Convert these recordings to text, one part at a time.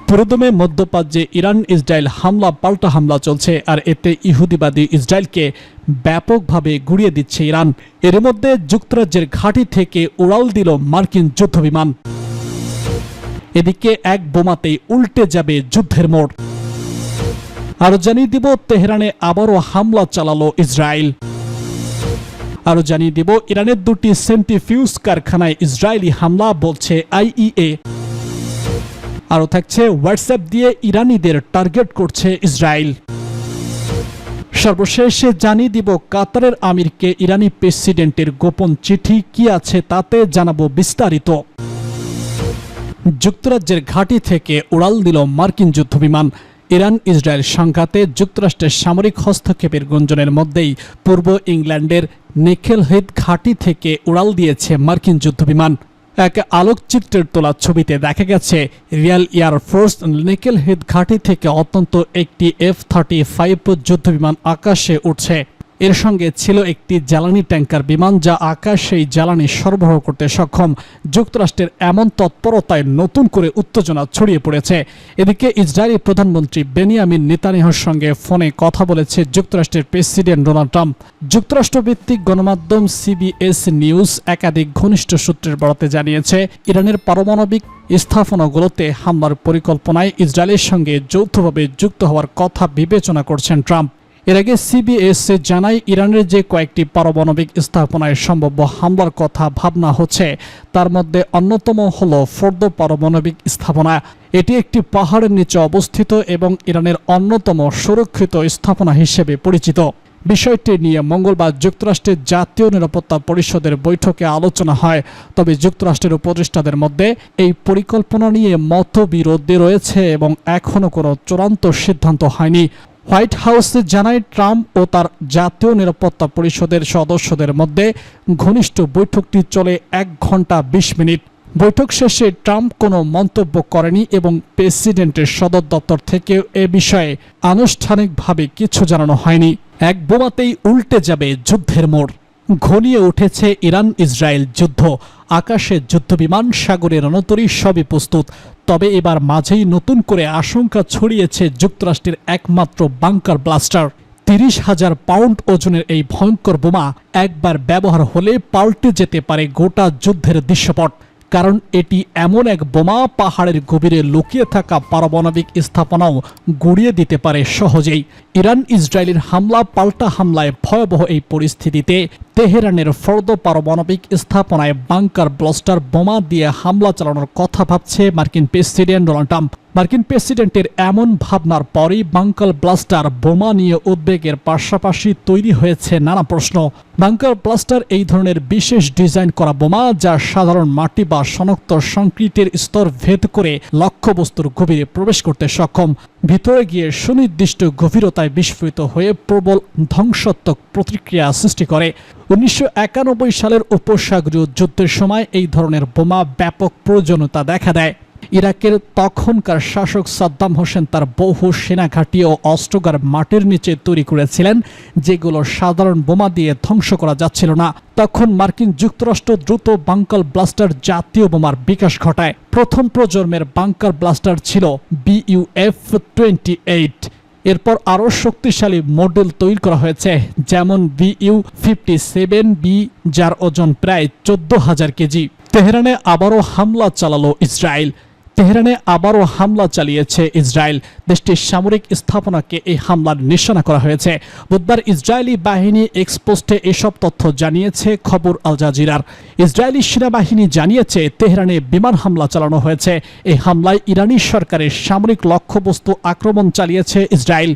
পুরোদমে মধ্যপ্রাচ্যে Iran Israel হামলা পাল্টা হামলা চলছে, আর এতে ইহুদিবাদী ইসরায়েলকে ব্যাপকভাবে গুড়িয়ে দিচ্ছে ইরান। এর মধ্যে যুক্তরাজ্যের ঘাঁটি থেকে উড়াল দিল মার্কিন যুদ্ধবিমান। এদিকে এক বোমাতেই উল্টে যাবে যুদ্ধের মোড়। আরো জানিয়ে দিব তেহরানে আবারও হামলা চালালো ইসরায়েল। আরো জানিয়ে দিব ইরানের দুটি সেন্ট্রিফিউজ কারখানায় ইসরায়েলি হামলা, বলছে আইইএ। আরো থাকছে হোয়াটসঅ্যাপ দিয়ে ইরানিদের টার্গেট করছে ইসরায়েল। সর্বশেষে জানিয়ে দিব কাতারের আমিরকে ইরানি প্রেসিডেন্টের গোপন চিঠি কি আছে তাতে জানাবো বিস্তারিত। যুক্তরাজ্যের ঘাঁটি থেকে উড়াল দিল মার্কিন যুদ্ধবিমান। ইরান ইসরায়েল সংঘাতে যুক্তরাষ্ট্রের সামরিক হস্তক্ষেপের গুঞ্জনের মধ্যেই পূর্ব ইংল্যান্ডের নেকেলহেড ঘাঁটি থেকে উড়াল দিয়েছে মার্কিন যুদ্ধবিমান। এক আলোকচিত্রের তোলা ছবিতে দেখা গেছে রিয়াল এয়ারফোর্স নেকেলহেড ঘাঁটি থেকে অত্যন্ত একটি F-35 যুদ্ধবিমান আকাশে উঠছে। এর সঙ্গে ছিল একটি জ্বালানি ট্যাঙ্কার বিমান, যা আকাশেই জ্বালানি সরবরাহ করতে সক্ষম। যুক্তরাষ্ট্রের এমন তৎপরতায় নতুন করে উত্তেজনা ছড়িয়ে পড়েছে। এদিকে ইসরায়েলি প্রধানমন্ত্রী বেনিয়ামিন নেতানিয়াহুর সঙ্গে ফোনে কথা বলেছে যুক্তরাষ্ট্রের প্রেসিডেন্ট ডোনাল্ড ট্রাম্প। যুক্তরাষ্ট্রভিত্তিক গণমাধ্যম CBS নিউজ একাধিক ঘনিষ্ঠ সূত্রের বরাতে জানিয়েছে, ইরানের পারমাণবিক স্থাপনাগুলোতে হামলার পরিকল্পনায় ইসরায়েলের সঙ্গে যৌথভাবে যুক্ত হওয়ার কথা বিবেচনা করছেন ট্রাম্প। এর আগে CBS জানায়, ইরানের যে কয়েকটি পারমাণবিক স্থাপনায় সম্ভাব্য হামলার কথা ভাবনা হচ্ছে, তার মধ্যে অন্যতম হল ফোর্দো পারমাণবিক স্থাপনা। এটি একটি পাহাড়ের নিচে অবস্থিত এবং ইরানের অন্যতম সুরক্ষিত স্থাপনা হিসেবে পরিচিত। বিষয়টি নিয়ে মঙ্গলবার যুক্তরাষ্ট্রের জাতীয় নিরাপত্তা পরিষদের বৈঠকে আলোচনা হয়। তবে যুক্তরাষ্ট্রের উপদেষ্টাদের মধ্যে এই পরিকল্পনা নিয়ে মতবিরোধ রয়েছে এবং এখনও কোনো চূড়ান্ত সিদ্ধান্ত হয়নি। হোয়াইট হাউস জানায়, ট্রাম্প ও তার জাতীয় নিরাপত্তা পরিষদের সদস্যদের মধ্যে ঘনিষ্ঠ বৈঠকটি চলে 1 ঘন্টা 20 মিনিট। বৈঠক শেষে ট্রাম্প কোনো মন্তব্য করেনি এবং প্রেসিডেন্টের সদর দপ্তর থেকে এ বিষয়ে আনুষ্ঠানিকভাবে কিছু জানানো হয়নি। এক বোমাতেই উল্টে যাবে যুদ্ধের মোড়। ঘনিয়ে উঠেছে ইরান ইসরায়েল যুদ্ধ। আকাশে যুদ্ধবিমান, সাগরে রণতরী, সবই প্রস্তুত। তবে এবার মাঝেই নতুন করে আশঙ্কা ছড়িয়েছে যুক্তরাষ্ট্রের একমাত্র বাংকার ব্লাস্টার। 30,000 পাউন্ড ওজনের এই ভয়ঙ্কর বোমা একবার ব্যবহার হলে পাল্টে যেতে পারে গোটা যুদ্ধের দৃশ্যপট। কারণ এটি এমন এক বোমা, পাহাড়ের গভীরে লুকিয়ে থাকা পারমাণবিক স্থাপনাও গুড়িয়ে দিতে পারে সহজেই। ইরান ইসরায়েলের হামলা পাল্টা হামলায় ভয়াবহ এই পরিস্থিতিতে তেহরানের ফোর্দো পারমাণবিক স্থাপনায় বাংকার ব্লাস্টার বোমা দিয়ে হামলা চালানোর কথা ভাবছে মার্কিন প্রেসিডেন্ট ডোনাল্ড ট্রাম্প। মার্কিন প্রেসিডেন্টের এমন ভাবনার পরই বাংকার ব্লাস্টার বোমা নিয়ে উদ্বেগের পাশাপাশি তৈরি হয়েছে নানা প্রশ্ন। বাংকার ব্লাস্টার এই ধরনের বিশেষ ডিজাইন করা বোমা, যা সাধারণ মাটি বা শনাক্ত সংক্রিটের স্তর ভেদ করে লক্ষ্যবস্তুর গভীরে প্রবেশ করতে সক্ষম। ভিতরে গিয়ে সুনির্দিষ্ট গভীরতায় বিস্ফোরিত হয়ে প্রবল ধ্বংসাত্মক প্রতিক্রিয়া সৃষ্টি করে। 1991 সালের উপসাগরীয় যুদ্ধের সময় এই ধরনের বোমা ব্যাপক প্রয়োজনীয়তা দেখা দেয়। ইরাকের তখনকার শাসক সাদ্দাম হোসেন তার বহু সেনাঘাঁটি ও অস্ত্রাগার মাটির নিচে তৈরি করেছিলেন, যেগুলো সাধারণ বোমা দিয়ে ধ্বংস করা যাচ্ছিল না। তখন মার্কিন যুক্তরাষ্ট্র দ্রুত বাংকার ব্লাস্টার জাতীয় বোমার বিকাশ ঘটায়। প্রথম প্রজন্মের বাংকার ব্লাস্টার ছিল BUF-28। এরপর আরও শক্তিশালী মডেল তৈরি করা হয়েছে, যেমন BU-57B, যার ওজন প্রায় 14,000 কেজি। তেহরানে আবারও হামলা চালালো ইসরায়েল। তেহরানে আবারও হামলা চালিয়েছে ইসরায়েল। দেশটির সামরিক স্থাপনাকে এই হামলার নিশানা করা হয়েছে। বুধবার ইসরায়েলি বাহিনী এক্সপোস্টে এসব তথ্য জানিয়েছে খবর আল জাজিরার। ইসরায়েলি সেনাবাহিনী জানিয়েছে, তেহরানে বিমান হামলা চালানো হয়েছে। এই হামলায় ইরানি সরকারের সামরিক লক্ষ্যবস্তু আক্রমণ চালিয়েছে ইসরায়েল।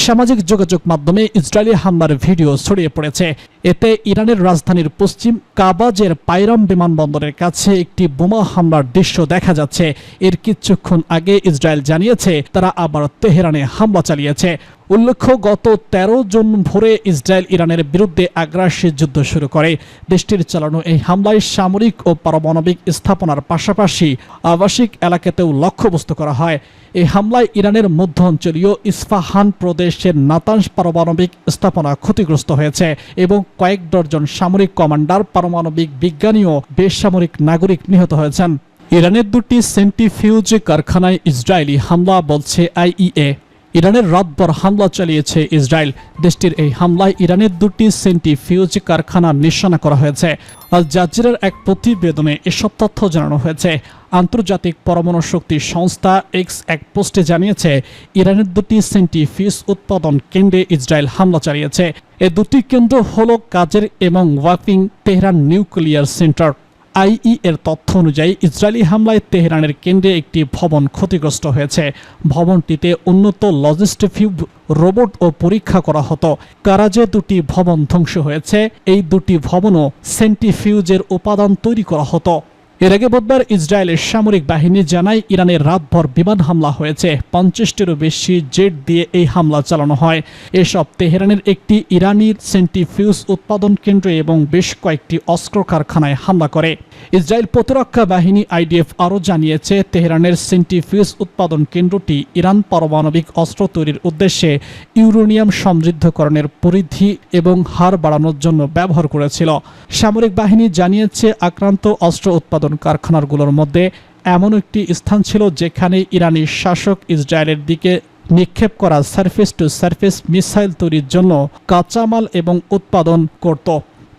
সামাজিক যোগাযোগ মাধ্যমে ইসরায়েলি হামলার ভিডিও ছড়িয়ে পড়েছে। এতে ইরানের রাজধানীর পশ্চিম কাবাজের পাইরাম বিমানবন্দরের কাছে একটি বোমা হামলার দৃশ্য দেখা যাচ্ছে। এর কিছুক্ষণ আগে ইসরায়েল জানিয়েছে, তারা আবার তেহরানে হামলা চালিয়েছে। উল্লেখ্য, গত 13 জুন ভোরে ইসরায়েল ইরানের বিরুদ্ধে আগ্রাসী যুদ্ধ শুরু করে। দেশটির চালানো এই হামলায় সামরিক ও পারমাণবিক স্থাপনার পাশাপাশি আবাসিক এলাকাতেও লক্ষ্যবস্তু করা হয়। এই হামলায় ইরানের মধ্য অঞ্চলীয় ইস্পাহান প্রদেশের নাতানজ পারমাণবিক স্থাপনা ক্ষতিগ্রস্ত হয়েছে এবং কয়েক ডজন সামরিক কমান্ডার, পারমাণবিক বিজ্ঞানী ও বেসামরিক নাগরিক নিহত হয়েছেন। ইরানের দুটি সেন্ট্রিফিউজ কারখানায় ইসরায়েলি হামলা, বলছে আইইএ। ইরানের রাতভর হামলা চালিয়েছে ইসরায়েল। দেশটির এই হামলায় ইরানের দুটি সেন্ট্রিফিউজ কারখানা নিশানা করা হয়েছে। আল জাজিরার এক প্রতিবেদনে এসব তথ্য জানানো হয়েছে। আন্তর্জাতিক পরমাণু শক্তি সংস্থা এক্স এক পোস্টে জানিয়েছে, ইরানের দুটি সেন্ট্রিফিউজ উৎপাদন কেন্দ্রে ইসরায়েল হামলা চালিয়েছে। এ দুটি কেন্দ্র হল কাজের এবং ওয়াফিং তেহরান নিউক্লিয়ার সেন্টার। আইইএর তথ্য অনুযায়ী ইসরায়েলি হামলায় তেহরানের কেন্দ্রে একটি ভবন ক্ষতিগ্রস্ত হয়েছে। ভবনটিতে উন্নত লজিস্টিক রোবট ও পরীক্ষা করা হতো। কারাজে দুটি ভবন ধ্বংস হয়েছে। এই দুটি ভবনও সেন্ট্রিফিউজের উপাদান তৈরি করা হতো। এর আগে বুধবার ইসরায়েলের সামরিক বাহিনী জানায়, ইরানের রাতভর বিমান হামলা হয়েছে। 50টিরও বেশি জেট দিয়ে এই হামলা চালানো হয়। এসব তেহরানের একটি ইরানি সেন্ট্রিফিউজ উৎপাদন কেন্দ্র এবং বেশ কয়েকটি অস্ত্র কারখানায় হামলা করে। ইসরায়েল প্রতিরক্ষা বাহিনী আইডিএফ আরও জানিয়েছে, তেহরানের সেন্ট্রিফিউজ উৎপাদন কেন্দ্রটি ইরান পারমাণবিক অস্ত্র তৈরির উদ্দেশ্যে ইউরেনিয়াম সমৃদ্ধকরণের পরিধি এবং হার বাড়ানোর জন্য ব্যবহার করেছিল। সামরিক বাহিনী জানিয়েছে, আক্রান্ত অস্ত্র উৎপাদন কারখানাগুলোর মধ্যে এমন একটি স্থান ছিল যেখানে ইরানি শাসক ইসরায়েলের দিকে নিক্ষেপ করা সারফেস টু সারফেস মিসাইল তৈরির জন্য কাঁচামাল এবং উৎপাদন করত।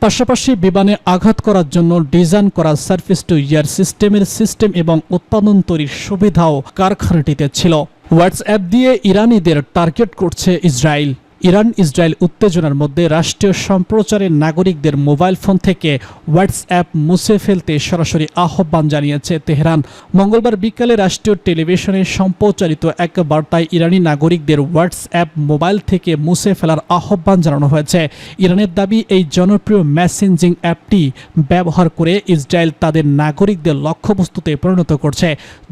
পাশাপাশি বিমানে আঘাত করার জন্য ডিজাইন করা সারফেস টু এয়ার সিস্টেমের সিস্টেম এবং উৎপাদন তৈরির সুবিধাও কারখানাটিতে ছিল। হোয়াটসঅ্যাপ দিয়ে ইরানিদের টার্গেট করছে ইসরায়েল। ইরান ইসরায়েল উত্তেজনার মধ্যে রাষ্ট্রীয় সম্প্রচারের নাগরিকদের মোবাইল ফোন থেকে হোয়াটসঅ্যাপ মুছে ফেলতে সরাসরি আহ্বান জানিয়েছে তেহরান। মঙ্গলবার বিকালে রাষ্ট্রীয় টেলিভিশনে সম্প্রচারিত এক বার্তায় ইরানি নাগরিকদের হোয়াটসঅ্যাপ মোবাইল থেকে মুছে ফেলার আহ্বান জানানো হয়েছে। ইরানের দাবি, এই জনপ্রিয় মেসেঞ্জিং অ্যাপটি ব্যবহার করে ইসরায়েল তাদের নাগরিকদের লক্ষ্যবস্তুতে পরিণত করছে,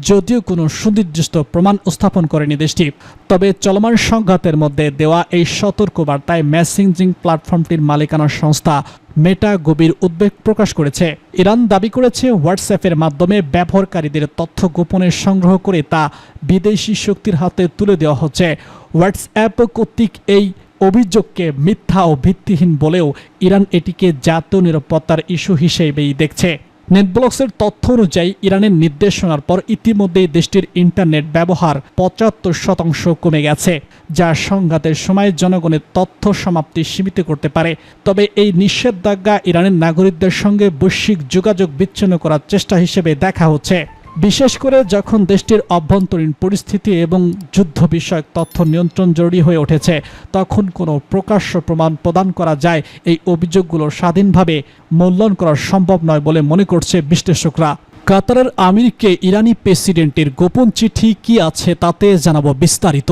যদিও কোনো সুনির্দিষ্ট প্রমাণ উপস্থাপন করেনি দেশটি। তবে চলমান সংঘাতের মধ্যে দেওয়া এই সতর্কবার্তায় মেসেঞ্জিং প্ল্যাটফর্মটির মালিকানা সংস্থা মেটা গভীর উদ্বেগ প্রকাশ করেছে। ইরান দাবি করেছে, হোয়াটসঅ্যাপের মাধ্যমে ব্যবহারকারীদের তথ্য গোপনে সংগ্রহ করে তা বিদেশি শক্তির হাতে তুলে দেওয়া হচ্ছে। হোয়াটসঅ্যাপ কর্তৃক এই অভিযোগকে মিথ্যা ও ভিত্তিহীন বলেও ইরান এটিকে জাতীয় নিরাপত্তার ইস্যু হিসেবেই দেখছে। নেটব্লক্সের তথ্য অনুযায়ী ইরানের নির্দেশনার পর ইতিমধ্যেই দেশটির ইন্টারনেট ব্যবহার 75% কমে গেছে, যা সংঘাতের সময় জনগণের তথ্য সমাপ্তি সীমিত করতে পারে। তবে এই নিষেধাজ্ঞা ইরানের নাগরিকদের সঙ্গে বৈশ্বিক যোগাযোগ বিচ্ছিন্ন করার চেষ্টা হিসেবে দেখা হচ্ছে, বিশেষ করে যখন দেশটির অভ্যন্তরীণ পরিস্থিতি এবং যুদ্ধ বিষয়ক তথ্য নিয়ন্ত্রণ জরুরি হয়ে উঠেছে। তখন কোনো প্রকাশ্য প্রমাণ প্রদান করা যায় এই অভিযোগগুলো স্বাধীনভাবে মূল্যায়ন করা সম্ভব নয় বলে মনে করছে বিশ্লেষকরা। কাতারের আমিরকে ইরানি প্রেসিডেন্টের গোপন চিঠি কি আছে তাতে জানাবো বিস্তারিত।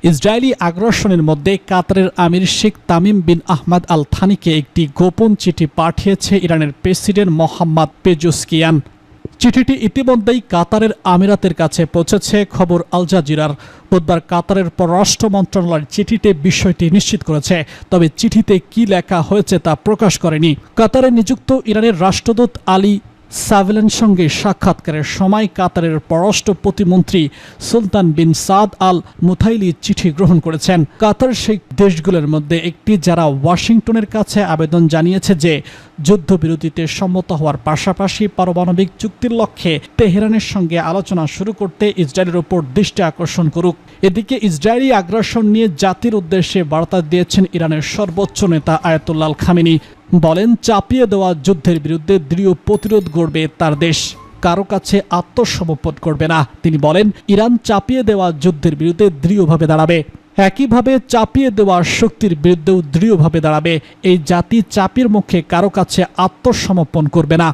ইসরায়েলি আগ্রাসনের মধ্যে কাতারের আমির শেখ তামিম বিন আহমদ আল থানিকে একটি গোপন চিঠি পাঠিয়েছে ইরানের প্রেসিডেন্ট মোহাম্মদ পেজুস্কিয়ান। চিঠিটি ইতিমধ্যেই কাতারের আমিরাতের কাছে পৌঁছেছে, খবর আল জাজিরার। বুধবার কাতারের পররাষ্ট্র মন্ত্রণালয় চিঠিতে বিষয়টি নিশ্চিত করেছে, তবে চিঠিতে কি লেখা হয়েছে তা প্রকাশ করেনি। কাতারে নিযুক্ত ইরানের রাষ্ট্রদূত আলী সাভেলের সঙ্গে সাক্ষাৎকারের সময় কাতারের পররাষ্ট্র প্রতিমন্ত্রী সুলতান বিন সাদ আল মুথাইলি চিঠি গ্রহণ করেছেন। কাতার সেই দেশগুলোর মধ্যে একটি যারা ওয়াশিংটনের কাছে আবেদন জানিয়েছে যে যুদ্ধবিরতিতে সম্মত হওয়ার পাশাপাশি পারমাণবিক চুক্তির লক্ষ্যে তেহরানের সঙ্গে আলোচনা শুরু করতে ইসরায়েলের উপর দৃষ্টি আকর্ষণ করুক। এদিকে ইসরায়েলি আগ্রাসন নিয়ে জাতির উদ্দেশ্যে বার্তা দিয়েছেন ইরানের সর্বোচ্চ নেতা আয়াতুল্লাহ খামেনি। বলেন, চাপিয়ে দেওয়া যুদ্ধের বিরুদ্ধে দৃঢ় প্রতিরোধ গড়বে তার দেশ, কারো কাছে আত্মসমর্পণ করবে না। তিনি বলেন, ইরান চাপিয়ে দেওয়া যুদ্ধের বিরুদ্ধে দৃঢ়ভাবে দাঁড়াবে, একইভাবে চাপিয়ে দেওয়া শক্তির বিরুদ্ধেও দৃঢ়ভাবে দাঁড়াবে। এই জাতি চাপের মুখে কারো কাছে আত্মসমর্পণ করবে না।